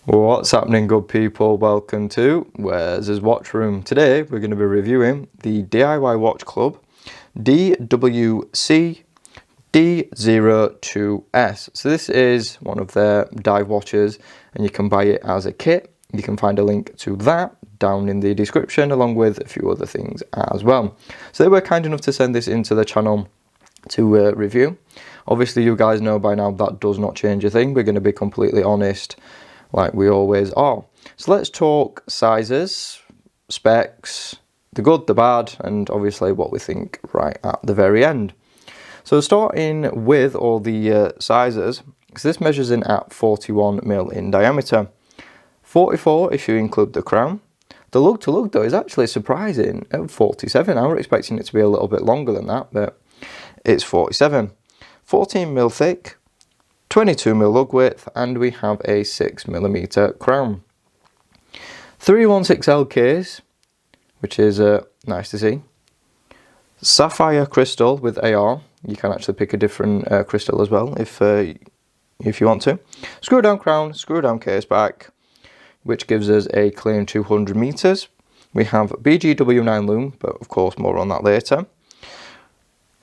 What's happening, good people? Welcome to Where's His Watch Room. Today we're going to be reviewing the DIY Watch Club DWC-D02. So this is one of their dive watches and you can buy it as a kit. You can find a link to that down in the description along with a few other things as well. So they were kind enough to send this into the channel to review. Obviously you guys know by now that does not change a thing. We're going to be completely honest like we always are. So let's talk sizes, specs, the good, the bad, and obviously what we think right at the very end. So starting with all the sizes, so this measures in at 41mm in diameter, 44 if you include the crown. The lug to lug though is actually surprising at 47. I was expecting it to be a little bit longer than that, but it's 47. 14mm thick, 22mm lug width, and we have a 6mm crown. 316L case, which is nice to see. Sapphire crystal with AR. You can actually pick a different crystal as well if you want to. Screw down crown, screw down case back, which gives us a clean 200 meters. We have BGW9 Lume, but of course more on that later.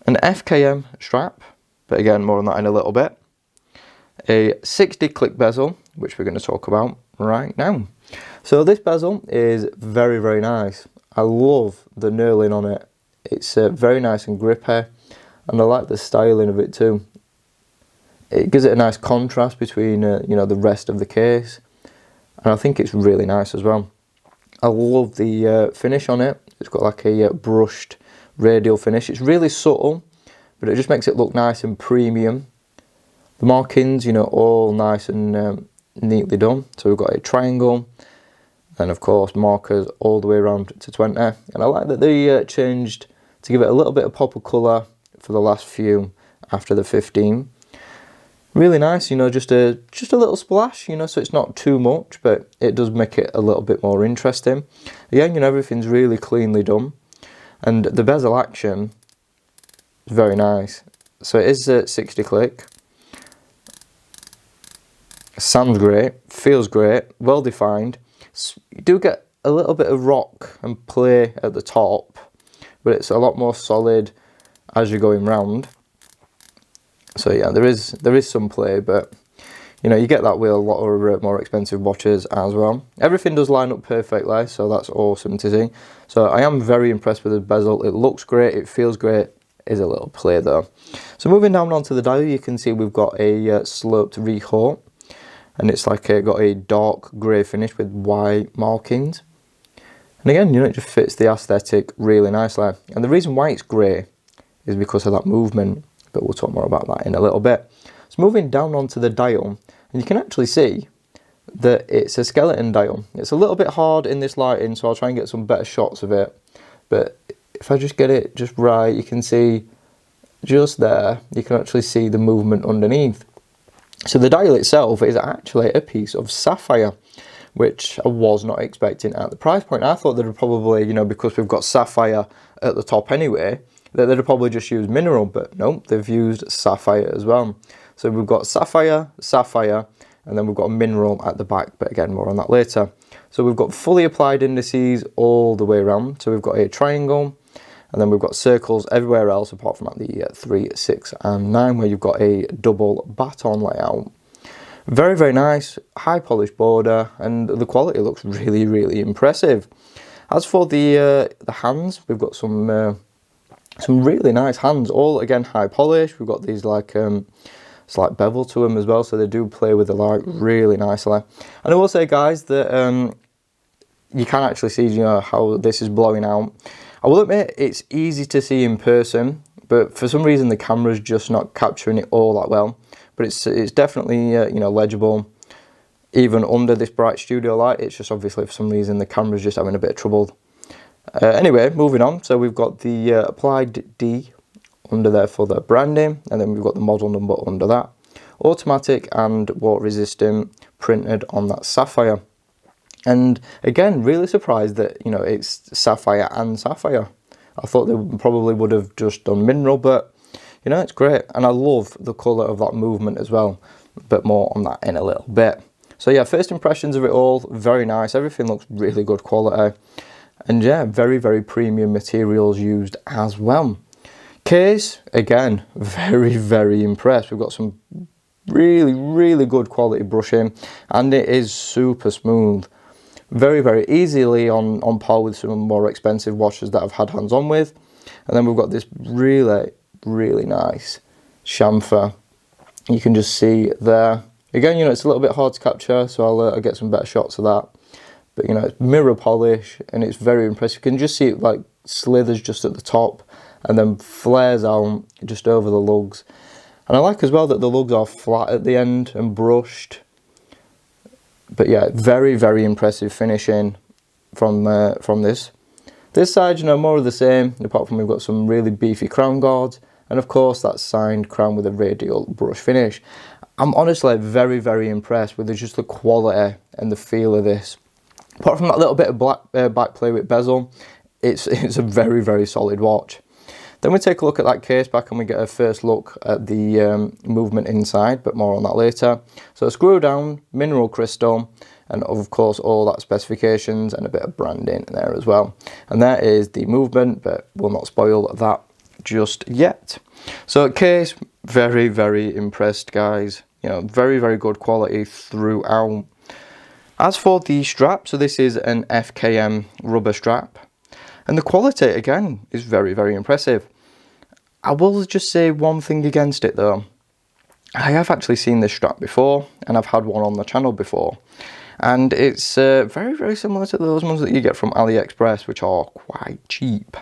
An FKM strap, but again more on that in a little bit. A 60 click bezel, which we're going to talk about right now. So this bezel is very, very nice. I love the knurling on it. It's very nice and grippy, and I like the styling of it too. It gives it a nice contrast between you know, the rest of the case, and I think it's really nice as well. I love the finish on it. It's got like a brushed radial finish. It's really subtle, but it just makes it look nice and premium. The markings, you know, all nice and neatly done. So we've got a triangle, and of course markers all the way around to 20. And I like that they changed to give it a little bit of pop of colour for the last few after the 15. Really nice, you know, just a little splash, you know, so it's not too much, but it does make it a little bit more interesting. Again, you know, everything's really cleanly done, and the bezel action is very nice. So it is 60 click. Sounds great, feels great, well defined. You do get a little bit of rock and play at the top, but it's a lot more solid as you're going round. So yeah, there is some play, but you know, you get that with a lot of more expensive watches as well. Everything does line up perfectly, so that's awesome to see. So I am very impressed with the bezel. It looks great, it feels great. Is a little play though. So moving down onto the dial, you can see we've got a sloped rehaut. And it's like got a dark grey finish with white markings. And again, you know, it just fits the aesthetic really nicely. And the reason why it's grey is because of that movement, but we'll talk more about that in a little bit. So moving down onto the dial, and you can actually see that it's a skeleton dial. It's a little bit hard in this lighting, so I'll try and get some better shots of it. But if I just get it just right, you can see just there, you can actually see the movement underneath. So the dial itself is actually a piece of sapphire, which I was not expecting at the price point. I thought they'd probably, you know, because we've got sapphire at the top anyway, that they'd probably just use mineral, but no, they've used sapphire as well. So we've got sapphire, and then we've got a mineral at the back, but again, more on that later. So we've got fully applied indices all the way around. So we've got a triangle, and then we've got circles everywhere else apart from at the 3, 6 and 9 where you've got a double baton layout. Very, very nice, high polished border, and the quality looks really, really impressive. As for the hands, we've got some really nice hands, all again high polish. We've got these like slight bevel to them as well, so they do play with the light really nicely. And I will say, guys, that you can actually see, you know, how this is blowing out. I will admit it's easy to see in person, but for some reason the camera's just not capturing it all that well. But it's definitely you know, legible even under this bright studio light. It's just obviously for some reason the camera's just having a bit of trouble. Anyway, moving on. So we've got the applied D under there for the branding, and then we've got the model number under that. Automatic and water resistant printed on that sapphire. And again, really surprised that, you know, it's sapphire and sapphire. I thought they probably would have just done mineral, but you know, it's great. And I love the colour of that movement as well, but more on that in a little bit. So yeah, first impressions of it all, very nice. Everything looks really good quality. And yeah, very, very premium materials used as well. Case, again, very, very impressed. We've got some really, really good quality brushing, and it is super smooth. Very, very easily on par with some more expensive watches that I've had hands on with. And then we've got this really, really nice chamfer. You can just see there. Again, you know, it's a little bit hard to capture, so I'll get some better shots of that. But, you know, it's mirror polish, and it's very impressive. You can just see it, like, slithers just at the top, and then flares out just over the lugs. And I like as well that the lugs are flat at the end and brushed. But yeah, very, very impressive finishing from this. This side, you know, more of the same, apart from we've got some really beefy crown guards. And of course, that signed crown with a radial brush finish. I'm honestly very, very impressed with just the quality and the feel of this. Apart from that little bit of back play with bezel, it's a very, very solid watch. Then we take a look at that case back and we get a first look at the movement inside, but more on that later. So screw down, mineral crystal, and of course all that specifications and a bit of branding there as well. And that is the movement, but we'll not spoil that just yet. So case, very, very impressed, guys. You know, very, very good quality throughout. As for the strap, so this is an FKM rubber strap. And the quality, again, is very, very impressive. I will just say one thing against it, though. I have actually seen this strap before, and I've had one on the channel before. And it's very, very similar to those ones that you get from AliExpress, which are quite cheap.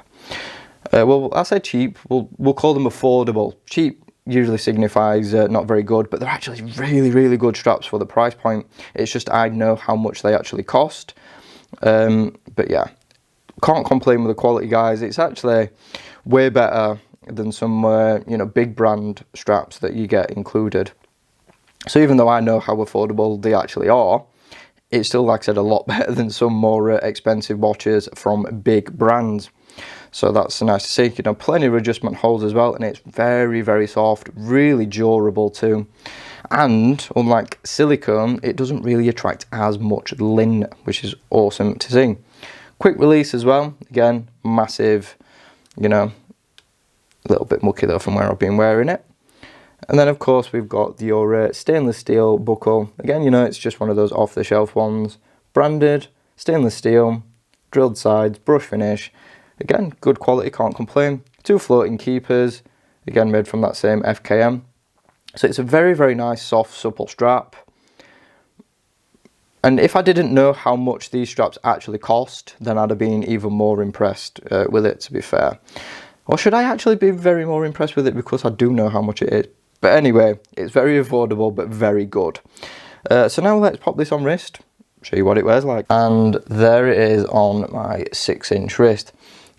Well, I say cheap, we'll call them affordable. Cheap usually signifies not very good, but they're actually really, really good straps for the price point. It's just I know how much they actually cost. But yeah, can't complain with the quality, guys. It's actually way better than some you know, big brand straps that you get included. So even though I know how affordable they actually are, it's still, like I said, a lot better than some more expensive watches from big brands. So that's nice to see. You know, plenty of adjustment holes as well, and it's very, very soft, really durable too. And unlike silicone, it doesn't really attract as much lin, which is awesome to see. Quick release as well. Again, massive, you know, a little bit mucky though from where I've been wearing it. And then of course we've got your stainless steel buckle. Again, you know, it's just one of those off-the-shelf ones. Branded, stainless steel, drilled sides, brush finish. Again, good quality, can't complain. 2 floating keepers, again made from that same FKM. So it's a very, very nice, soft, supple strap. And if I didn't know how much these straps actually cost, then I'd have been even more impressed with it, to be fair. Or should I actually be very more impressed with it because I do know how much it is? But anyway, it's very affordable, but very good. So now let's pop this on wrist, show you what it wears like. And there it is on my 6-inch wrist.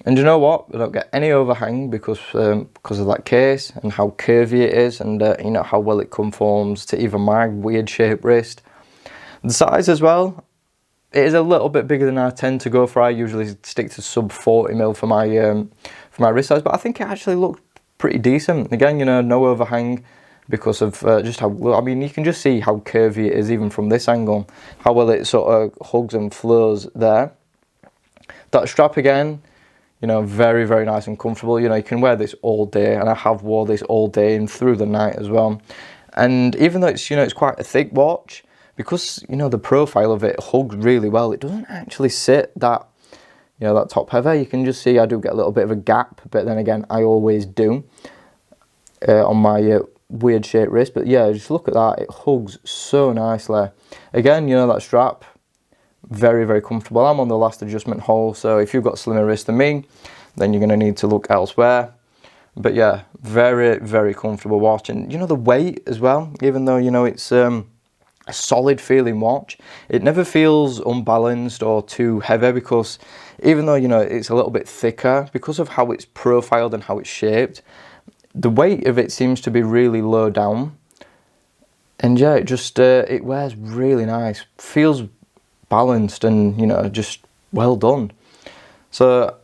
And you know what? I don't get any overhang because of that case and how curvy it is, and you know, how well it conforms to even my weird shaped wrist. The size as well, it is a little bit bigger than I tend to go for. I usually stick to sub 40mm for my wrist size, but I think it actually looked pretty decent. Again, you know, no overhang because of just how, I mean, you can just see how curvy it is even from this angle, how well it sort of hugs and flows there. That strap again, you know, very, very nice and comfortable. You know, you can wear this all day, and I have wore this all day and through the night as well. And even though it's, you know, it's quite a thick watch, because, you know, the profile of it hugs really well, it doesn't actually sit that, you know, that top heavy. You can just see I do get a little bit of a gap, but then again, I always do on my weird shaped wrist. But yeah, just look at that, it hugs so nicely. Again, you know, that strap, very, very comfortable. I'm on the last adjustment hole, so if you've got slimmer wrist than me, then you're going to need to look elsewhere. But yeah, very, very comfortable watch. And you know, the weight as well, even though, you know, it's a solid feeling watch, it never feels unbalanced or too heavy, because even though, you know, it's a little bit thicker, because of how it's profiled and how it's shaped, the weight of it seems to be really low down. And yeah, it just it wears really nice, feels balanced, and, you know, just well done. So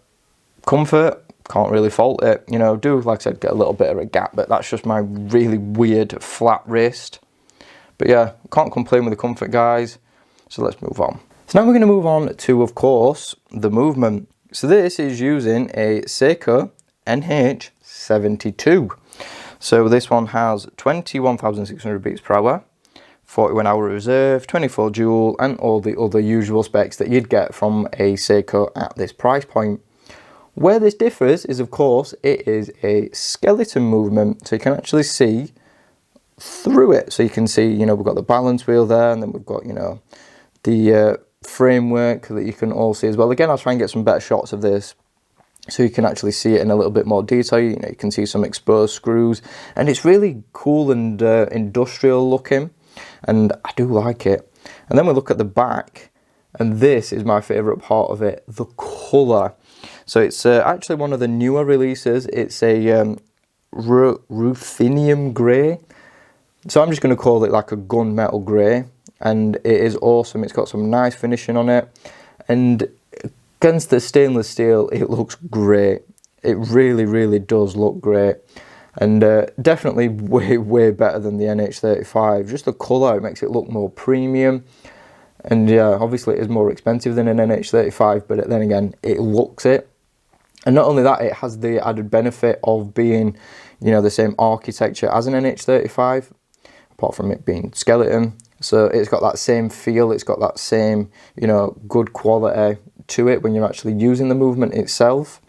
comfort, can't really fault it. You know, do, like I said, get a little bit of a gap, but that's just my really weird flat wrist. But yeah, can't complain with the comfort, guys. So let's move on. So now we're going to move on to, of course, the movement. So this is using a Seiko NH72. So this one has 21,600 beats per hour, 41 hour reserve, 24 joule, and all the other usual specs that you'd get from a Seiko at this price point. Where this differs is, of course, it is a skeleton movement, so you can actually see through it. So you can see, you know, we've got the balance wheel there, and then we've got, you know, the framework that you can all see as well. Again, I'll try and get some better shots of this so you can actually see it in a little bit more detail. You know, you can see some exposed screws, and it's really cool and industrial looking, and I do like it. And then we look at the back, and this is my favorite part of it, the color. So it's actually one of the newer releases. It's a ruthenium gray. So I'm just going to call it like a gunmetal grey, and it is awesome. It's got some nice finishing on it, and against the stainless steel, it looks great. It really, really does look great, and definitely way better than the NH35. Just the colour, it makes it look more premium, and yeah, obviously it is more expensive than an NH35, but then again, it looks it. And not only that, it has the added benefit of being, you know, the same architecture as an NH35, apart from it being skeleton. So it's got that same feel, it's got that same, you know, good quality to it when you're actually using the movement itself.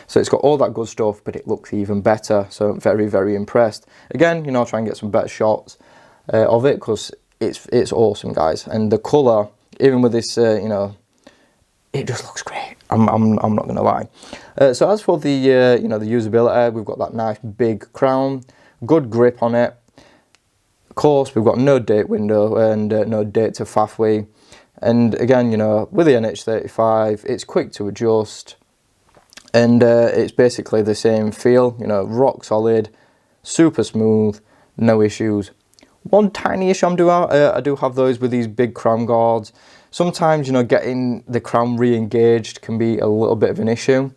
So it's got all that good stuff, but it looks even better. So I'm very impressed. Again, you know, I'll try and get some better shots of it, because it's awesome, guys. And the colour, even with this, you know, it just looks great. I'm not gonna lie. So as for the you know, the usability, we've got that nice big crown, good grip on it. Of course, we've got no date window and no date to faffway. And again, you know, with the NH35, it's quick to adjust, and it's basically the same feel. You know, rock solid, super smooth, no issues. One tiny issue I do have those with these big crown guards. Sometimes, you know, getting the crown re-engaged can be a little bit of an issue.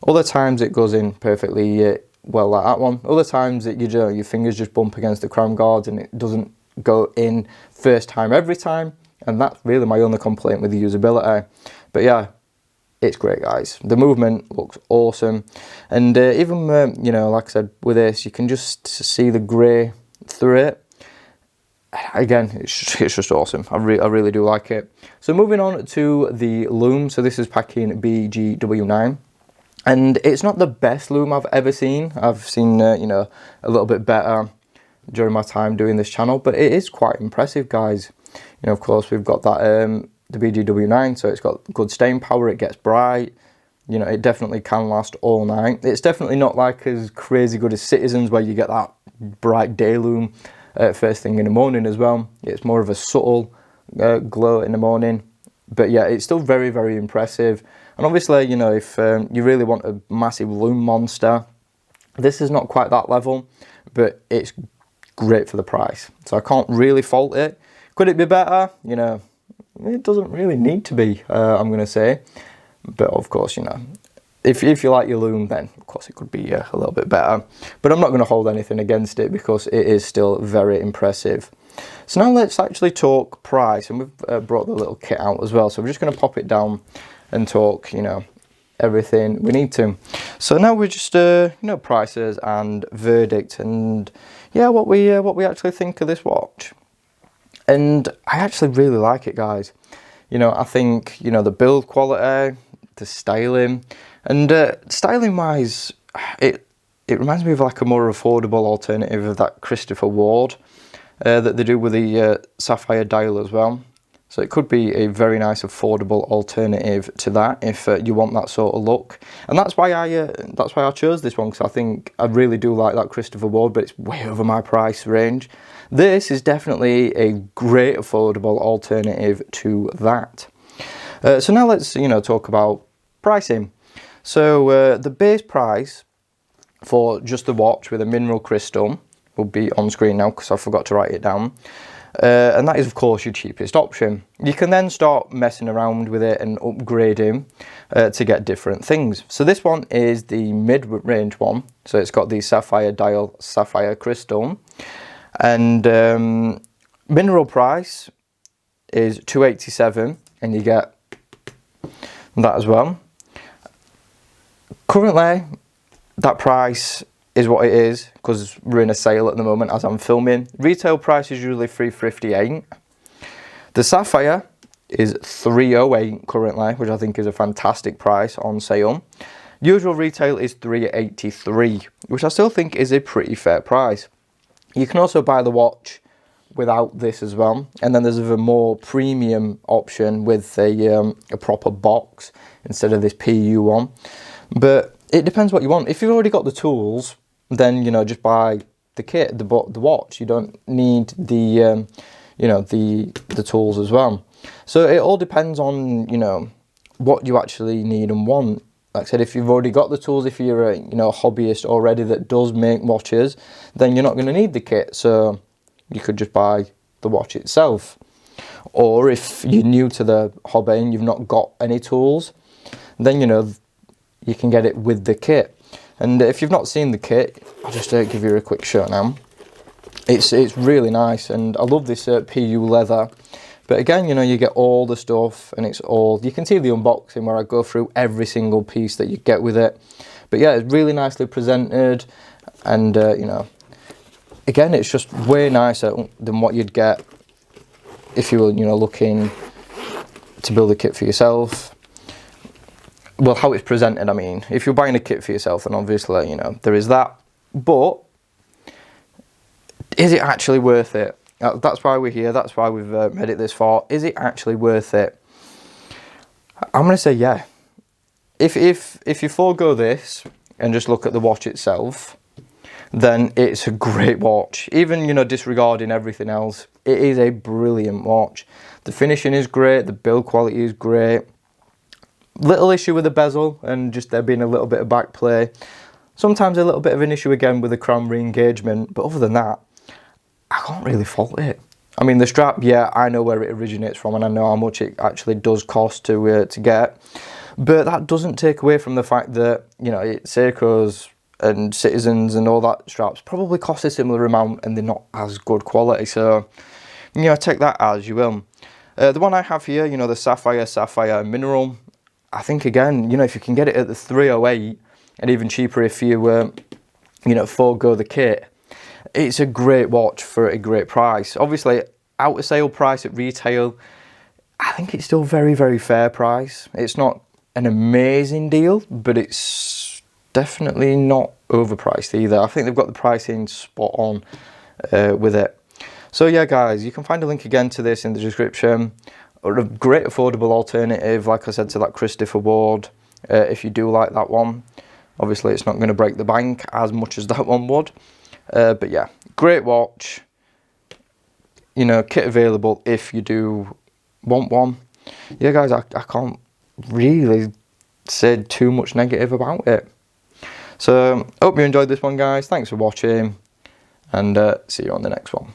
Other times it goes in perfectly well, like that one. Other times you know, your fingers just bump against the crown guards and it doesn't go in first time every time. And that's really my only complaint with the usability. But yeah, it's great, guys. The movement looks awesome. And even, you know, like I said, with this, you can just see the grey through it. Again, it's just awesome. I really do like it. So moving on to the Lume. So this is packing BGW9. And it's not the best Lume I've ever seen. I've seen, you know, a little bit better during my time doing this channel. But it is quite impressive, guys. You know, of course, we've got that, the BGW9. So it's got good staying power. It gets bright. You know, it definitely can last all night. It's definitely not like as crazy good as Citizens, where you get that bright day Lume first thing in the morning as well. It's more of a subtle glow in the morning, but yeah, it's still very impressive. And obviously, you know, if you really want a massive Lume monster, this is not quite that level, but it's great for the price, so I can't really fault it. Could it be better? You know, it doesn't really need to be, I'm gonna say, but of course, you know, if you like your Lume, then of course it could be a little bit better. But I'm not going to hold anything against it, because it is still very impressive. So now let's actually talk price, and we've brought the little kit out as well. So we're just going to pop it down and talk, you know, everything we need to. So now we're just you know, prices and verdict, and yeah, what we actually think of this watch. And I actually really like it, guys. You know, I think, you know, the build quality, the styling. And styling wise, it reminds me of like a more affordable alternative of that Christopher Ward that they do with the Sapphire dial as well. So it could be a very nice affordable alternative to that if you want that sort of look. And that's why I chose this one, because I think I really do like that Christopher Ward, but it's way over my price range. This is definitely a great affordable alternative to that. So now let's, you know, talk about pricing. So the base price for just the watch with a mineral crystal will be on screen now, because I forgot to write it down. And that is, of course, your cheapest option. You can then start messing around with it and upgrading to get different things. So this one is the mid-range one. So it's got the Sapphire dial, Sapphire crystal. And Mineral price is £287, and you get that as well. Currently, that price is what it is because we're in a sale at the moment as I'm filming. Retail price is usually £358. The Sapphire is £308 currently, which I think is a fantastic price on sale. Usual retail is £383, which I still think is a pretty fair price. You can also buy the watch without this as well, and then there's a more premium option with a proper box instead of this PU one. But it depends what you want. If you've already got the tools, then, you know, just buy the kit, the watch. You don't need the you know, the tools as well. So it all depends on, you know, what you actually need and want. Like I said, if you've already got the tools, if you're a, you know, a hobbyist already that does make watches, then you're not going to need the kit. So you could just buy the watch itself. Or if you're new to the hobby and you've not got any tools, then, you know, you can get it with the kit. And if you've not seen the kit, I'll just give you a quick show now. It's really nice, and I love this PU leather. But again, you know, you get all the stuff, and it's all, you can see the unboxing where I go through every single piece that you get with it. But yeah, it's really nicely presented, and you know, again, it's just way nicer than what you'd get if you were, you know, looking to build a kit for yourself. Well, how it's presented, I mean, if you're buying a kit for yourself, then obviously, you know, there is that. But is it actually worth it? That's why we're here. That's why we've made it this far. Is it actually worth it? I'm going to say yeah. If you forego this and just look at the watch itself, then it's a great watch. Even, you know, disregarding everything else, it is a brilliant watch. The finishing is great. The build quality is great. Little issue with the bezel and just there being a little bit of back play. Sometimes a little bit of an issue again with the crown re-engagement, but other than that, I can't really fault it. I mean, the strap, yeah, I know where it originates from and I know how much it actually does cost to get, but that doesn't take away from the fact that, you know, Seiko's and Citizens and all that straps probably cost a similar amount and they're not as good quality. So, you know, take that as you will. The one I have here, you know, the Sapphire Mineral, I think again, you know, if you can get it at the 308 and even cheaper if you, you know, forego the kit, it's a great watch for a great price. Obviously, out of sale price at retail, I think it's still very, very fair price. It's not an amazing deal, but it's definitely not overpriced either. I think they've got the pricing spot on with it. So yeah, guys, you can find a link again to this in the description. A great affordable alternative, like I said, to that Christopher Ward, if you do like that one. Obviously, it's not going to break the bank as much as that one would. But yeah, great watch. You know, kit available if you do want one. Yeah, guys, I can't really say too much negative about it. So, hope you enjoyed this one, guys. Thanks for watching, and see you on the next one.